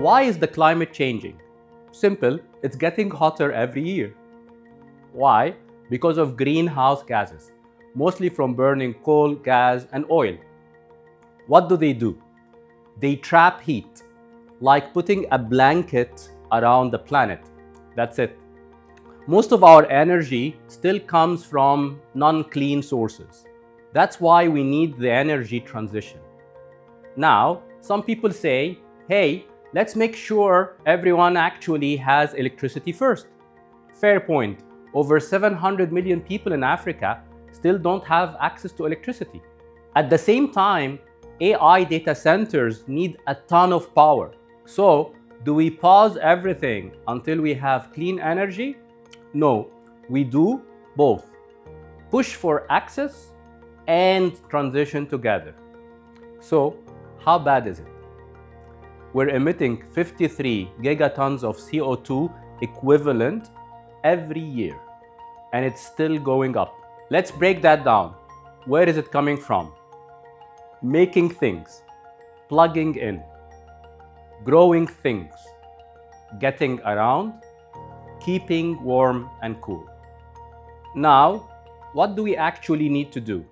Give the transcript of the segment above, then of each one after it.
Why is the climate changing? Simple, it's getting hotter every year. Why? Because of greenhouse gases, mostly from burning coal, gas, and oil. What do? They trap heat, like putting a blanket around the planet. That's it. Most of our energy still comes from non-clean sources. That's why we need the energy transition. Now, some people say, hey, let's make sure everyone actually has electricity first. Fair point. Over 700 million people in Africa still don't have access to electricity. At the same time, AI data centers need a ton of power. So, do we pause everything until we have clean energy? No, we do both. Push for access and transition together. So, how bad is it? We're emitting 53 gigatons of CO2 equivalent every year, and it's still going up. Let's break that down. Where is it coming from? Making things, plugging in, growing things, getting around, keeping warm and cool. Now, what do we actually need to do?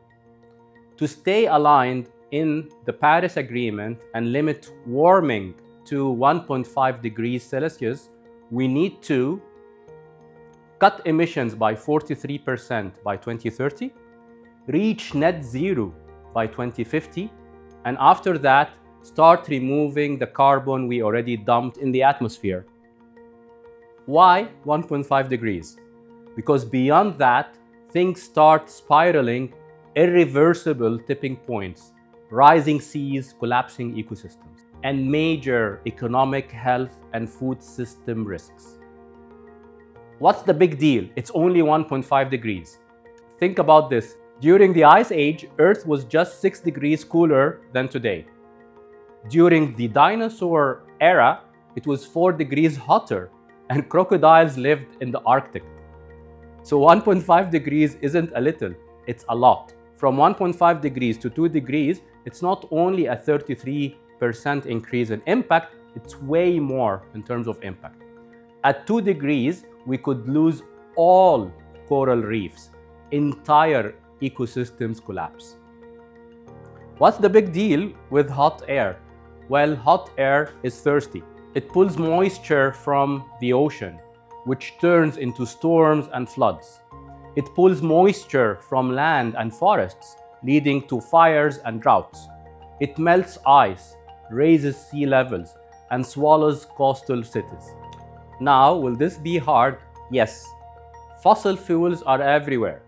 To stay aligned in the Paris Agreement and limit warming to 1.5 degrees Celsius, we need to cut emissions by 43% by 2030, reach net zero by 2050, and after that, start removing the carbon we already dumped in the atmosphere. Why 1.5 degrees? Because beyond that, things start spiraling, irreversible tipping points, rising seas, collapsing ecosystems, and major economic, health, and food system risks. What's the big deal? It's only 1.5 degrees. Think about this. During the Ice Age, Earth was just 6 degrees cooler than today. During the dinosaur era, it was 4 degrees hotter, and crocodiles lived in the Arctic. So 1.5 degrees isn't a little, it's a lot. From 1.5 degrees to 2 degrees, it's not only a 33% increase in impact, it's way more in terms of impact. At 2 degrees, we could lose all coral reefs, entire ecosystems collapse. What's the big deal with hot air? Well, hot air is thirsty. It pulls moisture from the ocean, which turns into storms and floods. It pulls moisture from land and forests, leading to fires and droughts. It melts ice, raises sea levels, and swallows coastal cities. Now, will this be hard? Yes. Fossil fuels are everywhere.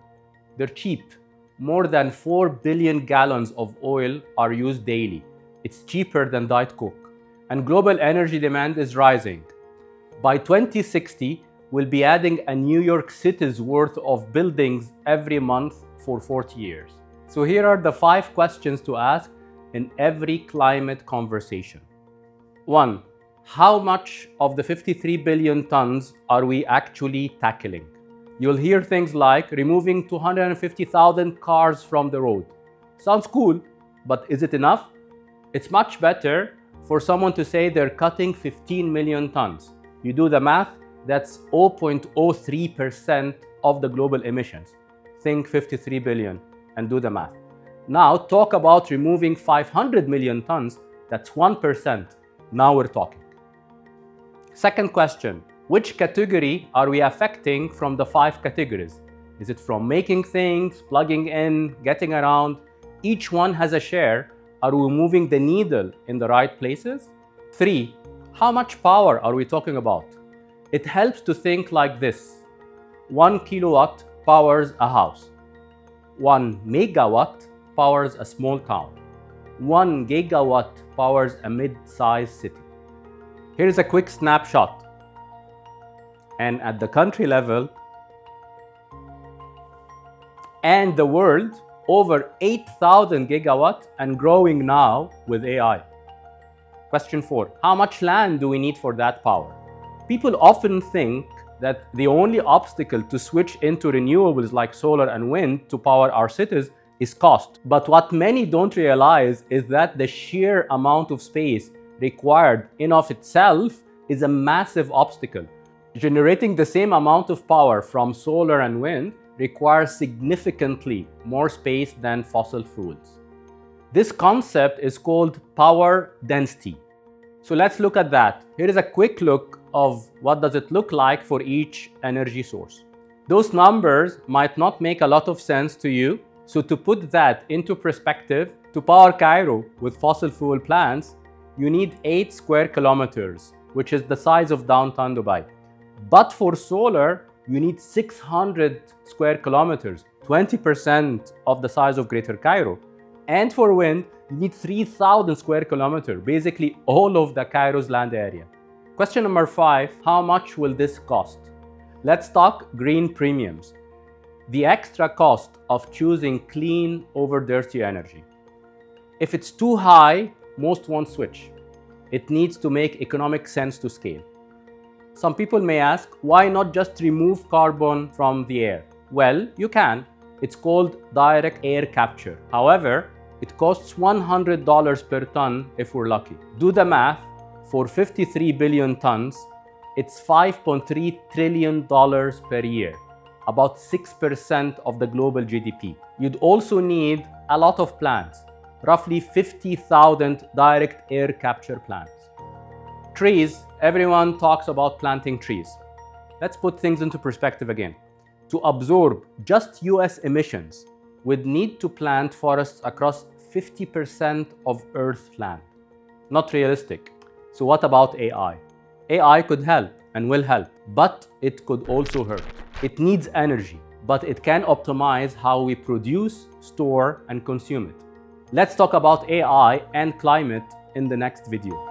They're cheap. More than 4 billion gallons of oil are used daily. It's cheaper than Diet Coke. And global energy demand is rising. By 2060, we'll be adding a New York City's worth of buildings every month for 40 years. So here are the 5 questions to ask in every climate conversation. 1. How much of the 53 billion tons are we actually tackling? You'll hear things like removing 250,000 cars from the road. Sounds cool, but is it enough? It's much better for someone to say they're cutting 15 million tons. You do the math, that's 0.03% of the global emissions. Think 53 billion and do the math. Now talk about removing 500 million tons, that's 1%. Now we're talking. Second question, which category are we affecting from the 5 categories? Is it from making things, plugging in, getting around? Each one has a share. Are we moving the needle in the right places? 3, how much power are we talking about? It helps to think like this. 1 kilowatt powers a house. 1 megawatt powers a small town. 1 gigawatt powers a mid-sized city. Here's a quick snapshot. And at the country level and the world, over 8,000 gigawatts and growing now with AI. Question 4, how much land do we need for that power? People often think that the only obstacle to switch into renewables like solar and wind to power our cities is cost. But what many don't realize is that the sheer amount of space required in of itself is a massive obstacle. Generating the same amount of power from solar and wind requires significantly more space than fossil fuels. This concept is called power density. So let's look at that. Here is a quick look of what does it look like for each energy source. Those numbers might not make a lot of sense to you, so to put that into perspective, to power Cairo with fossil fuel plants, you need 8 square kilometers, which is the size of downtown Dubai. But for solar, you need 600 square kilometers, 20% of the size of Greater Cairo. And for wind, you need 3,000 square kilometers, basically all of the Cairo's land area. Question number 5, how much will this cost? Let's talk green premiums. The extra cost of choosing clean over dirty energy. If it's too high, most won't switch. It needs to make economic sense to scale. Some people may ask, why not just remove carbon from the air? Well, you can. It's called direct air capture. However, it costs $100 per ton if we're lucky. Do the math. For 53 billion tons, it's $5.3 trillion per year, about 6% of the global GDP. You'd also need a lot of plants, roughly 50,000 direct air capture plants. Trees, everyone talks about planting trees. Let's put things into perspective again. To absorb just US emissions, we'd need to plant forests across 50% of Earth's land. Not realistic. So what about AI? AI could help and will help, but it could also hurt. It needs energy, but it can optimize how we produce, store, and consume it. Let's talk about AI and climate in the next video.